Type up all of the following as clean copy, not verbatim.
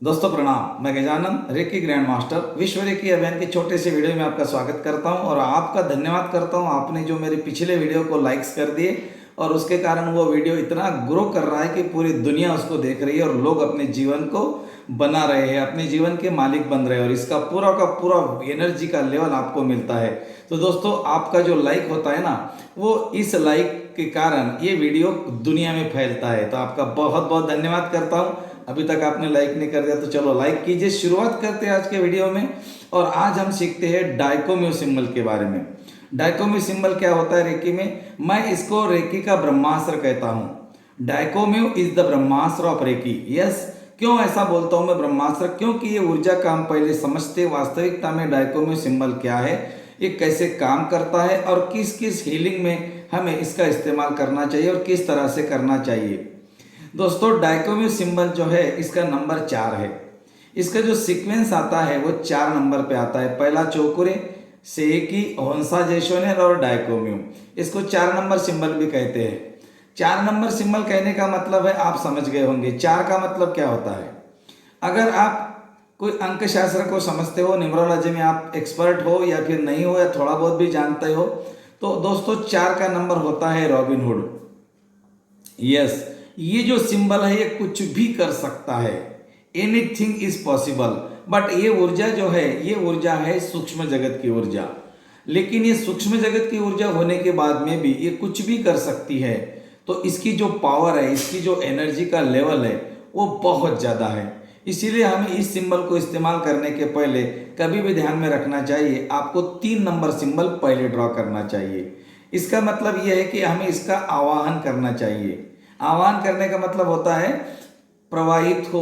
दोस्तों प्रणाम। मैं गजानन रेकी ग्रैंड मास्टर विश्व रेकी अभियान के छोटे से वीडियो में आपका स्वागत करता हूं और आपका धन्यवाद करता हूं। आपने जो मेरे पिछले वीडियो को लाइक्स कर दिए और उसके कारण वो वीडियो इतना ग्रो कर रहा है कि पूरी दुनिया उसको देख रही है और लोग अपने जीवन को बना रहे हैं, अपने जीवन के मालिक बन रहे हैं और इसका पूरा का पूरा एनर्जी का लेवल आपको मिलता है। तो दोस्तों आपका जो लाइक होता है ना, वो इस लाइक के कारण ये वीडियो दुनिया में फैलता है। तो आपका बहुत बहुत धन्यवाद करता हूँ। अभी तक आपने लाइक नहीं कर दिया तो चलो लाइक कीजिए। शुरुआत करते हैं आज के वीडियो में और आज हम सीखते हैं डाइकोम्यू सिंबल के बारे में। डाइकोम्यू सिंबल क्या होता है रेकी में? मैं इसको रेकी का ब्रह्मास्त्र कहता हूँ। Daikomyo is the Brahmastra of reiki. Yes, क्यों ऐसा बोलता हूँ मैं ब्रह्मास्त्र? क्योंकि ये ऊर्जा का हम पहले समझते वास्तविकता में डाइकोम्यू सिंबल क्या है, ये कैसे काम करता है और किस किस हीलिंग में हमें इसका इस्तेमाल करना चाहिए और किस तरह से करना चाहिए। दोस्तों डाइकोम्यू सिंबल जो है इसका नंबर 4 है। इसका जो सीक्वेंस आता है वो 4 नंबर पे आता है। पहला चौकुरे, सेकी, होंसा जेशोनेर और डाइकोम्यू। इसको 4 नंबर सिंबल भी कहते हैं। 4 नंबर सिंबल कहने का मतलब है, आप समझ गए होंगे 4 का मतलब क्या होता है। अगर आप कोई अंक शास्त्र को समझते हो, न्यूमरोलॉजी में आप एक्सपर्ट हो या फिर नहीं हो या थोड़ा बहुत भी जानते हो, तो दोस्तों 4 का नंबर होता है रॉबिन हुड। यस, ये जो सिंबल है ये कुछ भी कर सकता है। Anything is possible. बट ये ऊर्जा जो है ये ऊर्जा है सूक्ष्म जगत की ऊर्जा। लेकिन ये सूक्ष्म जगत की ऊर्जा होने के बाद में भी ये कुछ भी कर सकती है। तो इसकी जो पावर है, इसकी जो एनर्जी का लेवल है वो बहुत ज़्यादा है। इसीलिए हमें इस सिंबल को इस्तेमाल करने के पहले कभी भी ध्यान में रखना चाहिए, आपको 3 नंबर सिंबल पहले ड्रॉ करना चाहिए। इसका मतलब यह है कि हमें इसका आवाहन करना चाहिए। आह्वान करने का मतलब होता है प्रवाहित हो,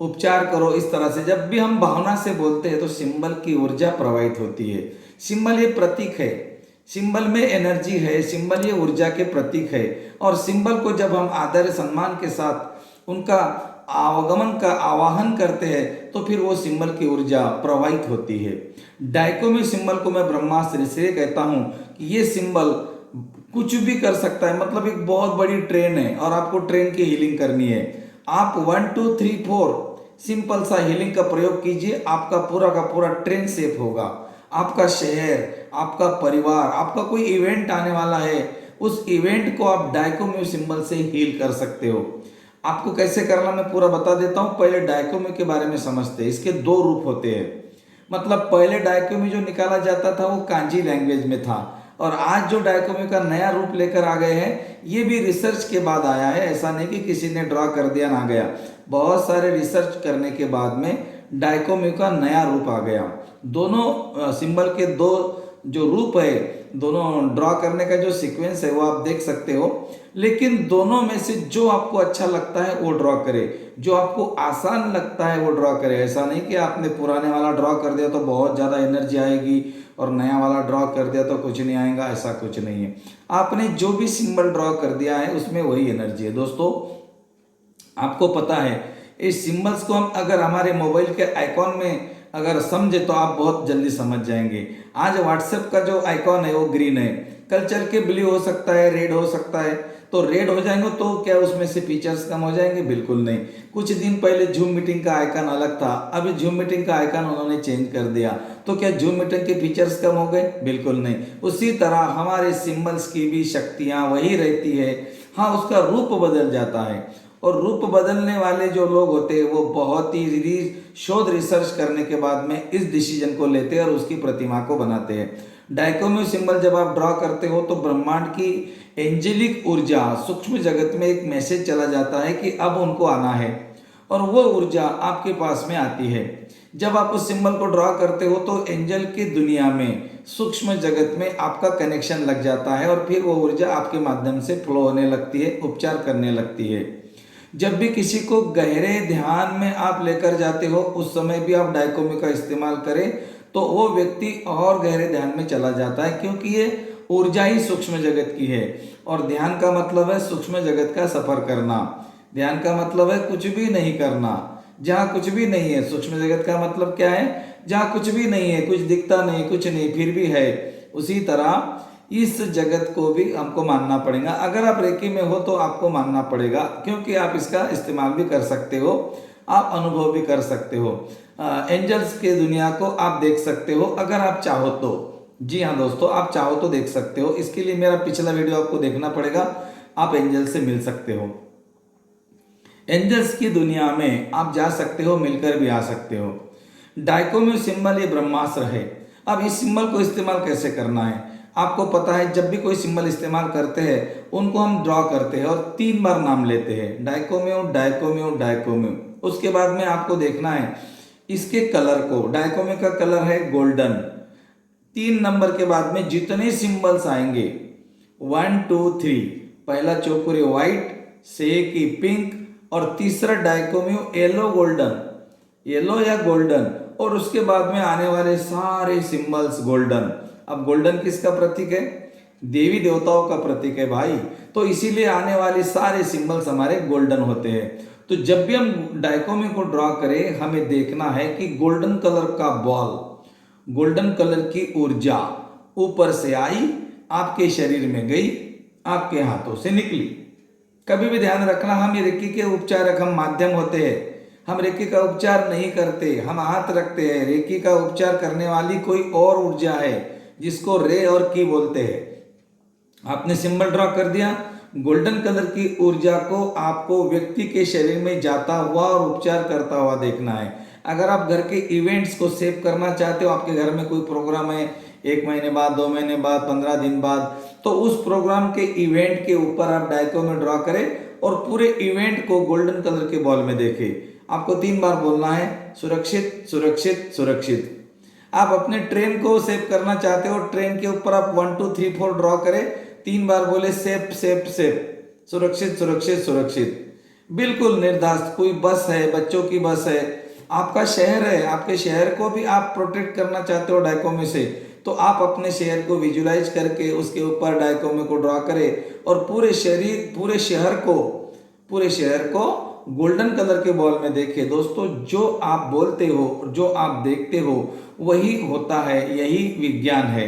उपचार करो। इस तरह से जब भी हम भावना से बोलते हैं तो सिंबल की ऊर्जा प्रवाहित होती है। सिंबल ये प्रतीक है, सिंबल में एनर्जी है, सिंबल ये ऊर्जा के प्रतीक है। और सिंबल को जब हम आदर सम्मान के साथ उनका आवागमन का आवाहन करते हैं तो फिर वो सिंबल की ऊर्जा प्रवाहित होती है। डाइकोम्यू सिंबल को मैं ब्रह्मास्त्र इसलिए कहता हूँ कि ये सिंबल कुछ भी कर सकता है। मतलब एक बहुत बड़ी ट्रेन है और आपको ट्रेन की हीलिंग करनी है। आप 1 2 3 4 सिंपल सा हीलिंग का प्रयोग कीजिए, आपका पूरा का पूरा ट्रेन सेफ होगा। आपका शहर, आपका परिवार, आपका कोई इवेंट आने वाला है, उस इवेंट को आप डाइकोम्यू सिंबल से हील कर सकते हो। आपको कैसे करना मैं पूरा बता देता हूँ। पहले डाइकोम्यू के बारे में समझते हैं। इसके 2 रूप होते हैं। मतलब पहले डाइकोम्यू जो निकाला जाता था वो कांजी लैंग्वेज में था और आज जो डाइकोम्यू का नया रूप लेकर आ गए हैं ये भी रिसर्च के बाद आया है। ऐसा नहीं कि किसी ने ड्रॉ कर दिया ना गया, बहुत सारे रिसर्च करने के बाद में डाइकोम्यू का नया रूप आ गया। दोनों सिंबल के 2 जो रूप है, दोनों ड्रॉ करने का जो सीक्वेंस है वो आप देख सकते हो। लेकिन दोनों में से जो आपको अच्छा लगता है वो ड्रॉ करे, जो आपको आसान लगता है वो ड्रॉ करे। ऐसा नहीं कि आपने पुराने वाला ड्रॉ कर दिया तो बहुत ज़्यादा एनर्जी आएगी और नया वाला ड्रॉ कर दिया तो कुछ नहीं आएगा, ऐसा कुछ नहीं है। आपने जो भी सिंबल ड्रॉ कर दिया है उसमें वही एनर्जी है। दोस्तों आपको पता है इस सिंबल्स को हम अगर हमारे मोबाइल के आइकॉन में अगर समझे तो आप बहुत जल्दी समझ जाएंगे। आज व्हाट्सएप का जो आइकॉन है वो ग्रीन है, कल चल के ब्लू हो सकता है, रेड हो सकता है। तो रेड हो जाएंगे तो क्या उसमें से फीचर्स कम हो जाएंगे? बिल्कुल नहीं। कुछ दिन पहले जूम मीटिंग का आइकन अलग था, अभी जूम मीटिंग का आइकन उन्होंने चेंज कर दिया, तो क्या जूम मीटिंग के फीचर्स कम हो गए? बिल्कुल नहीं। उसी तरह हमारे सिंबल्स की भी शक्तियाँ वही रहती है। हाँ, उसका रूप बदल जाता है और रूप बदलने वाले जो लोग होते हैं वो बहुत ही शोध रिसर्च करने के बाद में इस डिसीजन को लेते हैं और उसकी प्रतिमा को बनाते हैं। डाइकोम्यू सिंबल जब आप ड्रॉ करते हो तो ब्रह्मांड की एंजेलिक ऊर्जा सूक्ष्म जगत में एक मैसेज चला जाता है कि अब उनको आना है और वो ऊर्जा आपके पास में आती है। जब आप उस सिंबल को ड्रॉ करते हो तो एंजल की दुनिया में सूक्ष्म जगत में आपका कनेक्शन लग जाता है और फिर वो ऊर्जा आपके माध्यम से फ्लो होने लगती है, उपचार करने लगती है। जब भी किसी को गहरे ध्यान में आप लेकर जाते हो उस समय भी आप डाइकोम्यू का इस्तेमाल करें तो वो व्यक्ति और गहरे ध्यान में चला जाता है, क्योंकि ये ऊर्जा ही सूक्ष्म जगत की है। और ध्यान का मतलब है सूक्ष्म जगत का सफर करना। ध्यान का मतलब है कुछ भी नहीं करना, जहाँ कुछ भी नहीं है। सूक्ष्म जगत का मतलब क्या है? जहाँ कुछ भी नहीं है, कुछ दिखता नहीं, कुछ नहीं, फिर भी है। उसी तरह इस जगत को भी हमको मानना पड़ेगा। अगर आप रेकी में हो तो आपको मानना पड़ेगा, क्योंकि आप इसका इस्तेमाल भी कर सकते हो। आप अनुभव भी कर सकते हो। एंजल्स के दुनिया को आप देख सकते हो अगर आप चाहो तो। जी हाँ दोस्तों, आप चाहो तो देख सकते हो। इसके लिए मेरा पिछला वीडियो आपको देखना पड़ेगा, आप एंजल से मिल सकते हो। एंजल्स की दुनिया में आप जा सकते हो, मिलकर भी आ सकते हो। डाइकोम्यू सिंबल ये ब्रह्मास्त्र है। अब इस सिंबल को इस्तेमाल कैसे करना है आपको पता है। जब भी कोई सिंबल इस्तेमाल करते हैं उनको हम ड्रॉ करते हैं और 3 बार नाम लेते हैं, डाइकोम्यू डाइकोम्यू डाइकोम्यू। उसके बाद में आपको देखना है इसके कलर को। डाइकोम्यू का कलर है गोल्डन। 3 नंबर के बाद में जितने सिंबल्स आएंगे 1 2 3, पहला चौकोरे व्हाइट, सेकी पिंक और तीसरा डाइकोम्यू येलो गोल्डन, येलो या गोल्डन, और उसके बाद में आने वाले सारे सिंबल्स गोल्डन। अब गोल्डन किसका प्रतीक है? देवी देवताओं का प्रतीक है भाई। तो इसीलिए आने वाले सारे सिंबल्स हमारे गोल्डन होते हैं। तो जब भी हम डाइकोम्यू को ड्रॉ करें हमें देखना है कि गोल्डन कलर का बॉल, गोल्डन कलर की ऊर्जा ऊपर से आई, आपके शरीर में गई, आपके हाथों से निकली। कभी भी ध्यान रखना, हम रेकी के उपचारक, हम माध्यम होते हैं। हम रेकी का उपचार नहीं करते, हम हाथ रखते हैं। रेकी का उपचार करने वाली कोई और ऊर्जा है जिसको रे और की बोलते हैं। आपने सिंबल ड्रॉ कर दिया, गोल्डन कलर की ऊर्जा को आपको व्यक्ति के शरीर में जाता हुआ और उपचार करता हुआ देखना है। अगर आप घर के इवेंट्स को सेव करना चाहते हो, आपके घर में कोई प्रोग्राम है 1 महीने बाद, 2 महीने बाद, 15 दिन बाद, तो उस प्रोग्राम के इवेंट के ऊपर आप डाइकोम्यू ड्रॉ करें और पूरे इवेंट को गोल्डन कलर के बॉल में देखें। आपको 3 बार बोलना है, सुरक्षित सुरक्षित सुरक्षित। आप अपने ट्रेन को सेव करना चाहते हो, ट्रेन के ऊपर आप 1 2 3 4 ड्रॉ करें, 3 बार बोले सेफ सेफ सेफ, सुरक्षित सुरक्षित सुरक्षित। बिल्कुल निर्धास्त, कोई बस है, बच्चों की बस है, आपका शहर है, आपके शहर को भी आप प्रोटेक्ट करना चाहते हो डाइकोम्यू से, तो आप अपने शहर को विजुलाइज करके उसके ऊपर डाइकोम्यू को ड्रॉ करें और पूरे शहर को गोल्डन कलर के बॉल में देखें। दोस्तों, जो आप बोलते हो, जो आप देखते हो, वही होता है, यही विज्ञान है।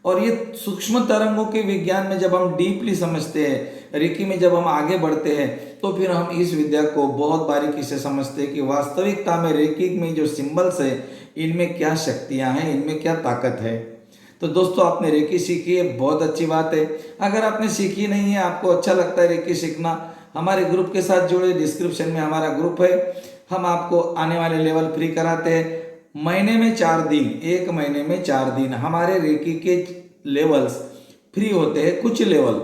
और ये सूक्ष्म तरंगों के विज्ञान में जब हम डीपली समझते हैं, रेकी में जब हम आगे बढ़ते हैं, तो फिर हम इस विद्या को बहुत बारीकी से समझते हैं कि वास्तविकता में रेकी में जो सिंबल्स है इनमें क्या शक्तियां हैं, इनमें क्या ताकत है। तो दोस्तों, आपने रेकी सीखी है, बहुत अच्छी बात है। अगर आपने सीखी नहीं है, आपको अच्छा लगता है रेकी सीखना, हमारे ग्रुप के साथ जुड़े। डिस्क्रिप्शन में हमारा ग्रुप है, हम आपको आने वाले लेवल फ्री कराते हैं। महीने में 4 दिन, 1 महीने में 4 दिन हमारे रेकी के लेवल्स फ्री होते हैं, कुछ लेवल,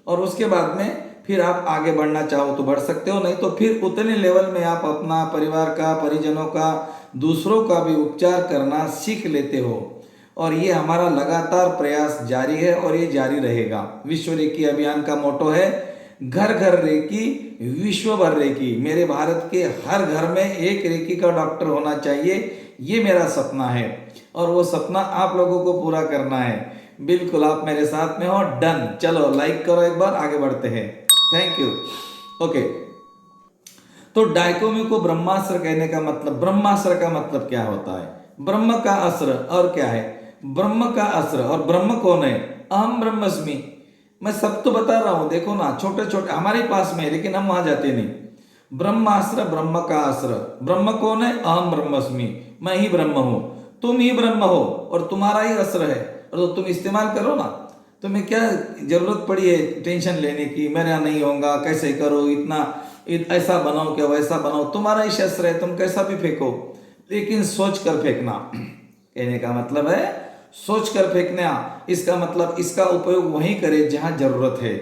और उसके बाद में फिर आप आगे बढ़ना चाहो तो बढ़ सकते हो, नहीं तो फिर उतने लेवल में आप अपना, परिवार का, परिजनों का, दूसरों का भी उपचार करना सीख लेते हो। और ये हमारा लगातार प्रयास जारी है और ये जारी रहेगा। विश्व रेकी अभियान का मोटो है, घर घर रेकी, विश्व भर रेकी। मेरे भारत के हर घर में एक रेकी का डॉक्टर होना चाहिए, ये मेरा सपना है और वो सपना आप लोगों को पूरा करना है। बिल्कुल, आप मेरे साथ में हो। डन, चलो लाइक करो, एक बार आगे बढ़ते हैं। Thank you. ओके, तो डाइकोम्यू को ब्रह्मास्त्र कहने का मतलब, ब्रह्मास्त्र का मतलब क्या होता है? ब्रह्म का अस्त्र, और क्या है ब्रह्म का अस्त्र? और ब्रह्म कौन है? अहम ब्रह्मस्मि। मैं सब तो बता रहा हूं, देखो ना, छोटे छोटे हमारे पास में है, लेकिन हम वहां जाते नहीं। ब्रह्मास्त्र, ब्रह्म का अस्त्र। ब्रह्म कौन है? अहम ब्रह्मस्मि, मैं ही ब्रह्म हूं, तुम ही ब्रह्म हो और तुम्हारा ही अस्त्र है, और तो तुम इस्तेमाल करो ना। तुम्हें क्या जरूरत पड़ी है टेंशन लेने की, मेरा नहीं होगा, कैसे करो, इतना ऐसा बनाओ, क्या वैसा बनाओ, तुम्हारा ही शस्त्र है, तुम कैसा भी फेंको, लेकिन सोच कर फेंकना। कहने का मतलब है सोच कर फेंकना। इसका मतलब इसका उपयोग वहीं करें जहां जरूरत है,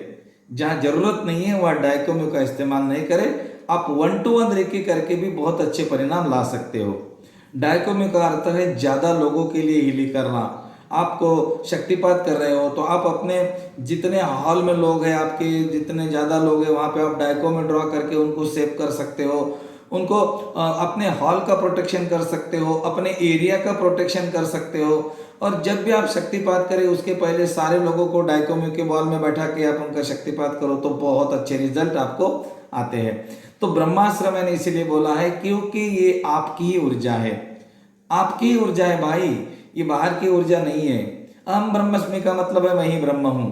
जहां जरूरत नहीं है वह डाइकोम्यू का इस्तेमाल नहीं करें। आप 1 to 1 रेकी करके भी बहुत अच्छे परिणाम ला सकते हो। डाइकोम्यू का अर्थ है ज्यादा लोगों के लिए हीलिंग करना। आपको शक्तिपात कर रहे हो तो आप अपने जितने हॉल में लोग हैं, आपके जितने ज़्यादा लोग हैं, वहाँ पे आप डाइकोम्यू ड्रॉ करके उनको सेव कर सकते हो, उनको अपने हॉल का प्रोटेक्शन कर सकते हो, अपने एरिया का प्रोटेक्शन कर सकते हो। और जब भी आप शक्तिपात करें उसके पहले सारे लोगों को डाइकोम्यू के बॉल में बैठा के आप उनका शक्तिपात करो तो बहुत अच्छे रिजल्ट आपको आते हैं। तो ब्रह्मास्त्र मैंने इसीलिए बोला है क्योंकि ये आपकी ही ऊर्जा है, आपकी ही ऊर्जा है भाई, ये बाहर की ऊर्जा नहीं है। अहम ब्रह्मस्मि का मतलब है मैं ही ब्रह्म हूं,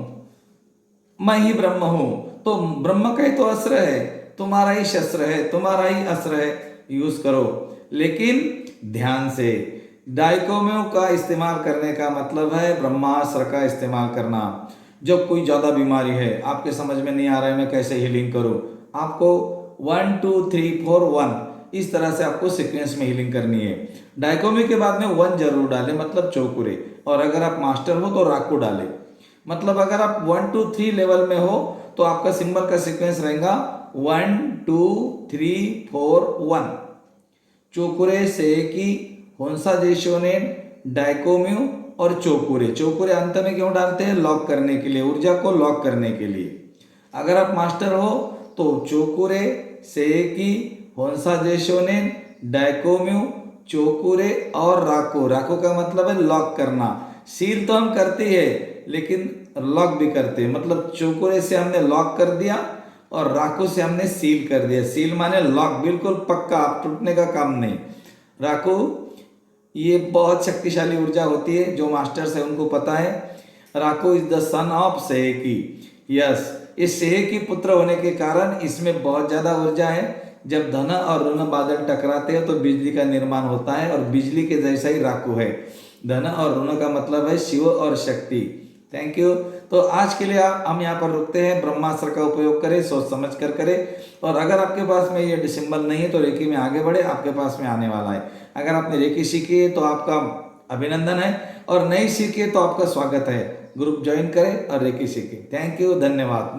मैं ही ब्रह्म हूं। तो ब्रह्म का ही तो अस्त्र है, तुम्हारा ही शस्त्र है, तुम्हारा ही अस्त्र है। यूज करो, लेकिन ध्यान से। डाइकोम्यू का इस्तेमाल करने का मतलब है ब्रह्मास्त्र का इस्तेमाल करना। जब कोई ज़्यादा बीमारी है, आपके समझ में नहीं आ रहा है मैं कैसे हीलिंग करूं, आपको 1 2 3 4 1 इस तरह से आपको सीक्वेंस में हीलिंग करनी है। डाइकोम्यू के बाद में 1 जरूर डालें, मतलब चौकुरे, और अगर आप मास्टर हो तो राकू डालें। मतलब अगर आप 1 2 3 लेवल में हो तो आपका सिंबल का सीक्वेंस रहेगा 1 2 3 4 1। चोकुरे, सेकी, होंसा जेशोनेन, डाइकोम्यू और चोकुरे। चोकुरे अंत में क्यों डालते हैं? लॉक करने के लिए, ऊर्जा को लॉक करने के लिए। अगर आप मास्टर हो तो चोकुरे, सेकी, होंसा जेशोनेन, डाइकोम्यू, चोकुरे और राको। राको का मतलब है लॉक करना। सील तो हम करते हैं लेकिन लॉक भी करते हैं। मतलब चोकुरे से हमने लॉक कर दिया और राको से हमने सील कर दिया। सील माने लॉक, बिल्कुल पक्का, टूटने का काम नहीं। राको ये बहुत शक्तिशाली ऊर्जा होती है, जो मास्टर्स है उनको पता है। Raku is the son of Seiki. Yes, इस सेकी पुत्र होने के कारण इसमें बहुत ज्यादा ऊर्जा है। जब धन और ऋण बादल टकराते हैं तो बिजली का निर्माण होता है, और बिजली के जैसा ही राकू है। धन और ऋण का मतलब है शिव और शक्ति। Thank you. तो आज के लिए हम यहाँ पर रुकते हैं। ब्रह्मास्त्र का उपयोग करें, सोच समझ कर करें। और अगर आपके पास में ये सिंबल नहीं है तो रेकी में आगे बढ़े, आपके पास में आने वाला है। अगर आपने रेकी सीखी है तो आपका अभिनंदन है, और नहीं सीखी है तो आपका स्वागत है। ग्रुप ज्वाइन करें और रेकी सीखें। थैंक यू, धन्यवाद।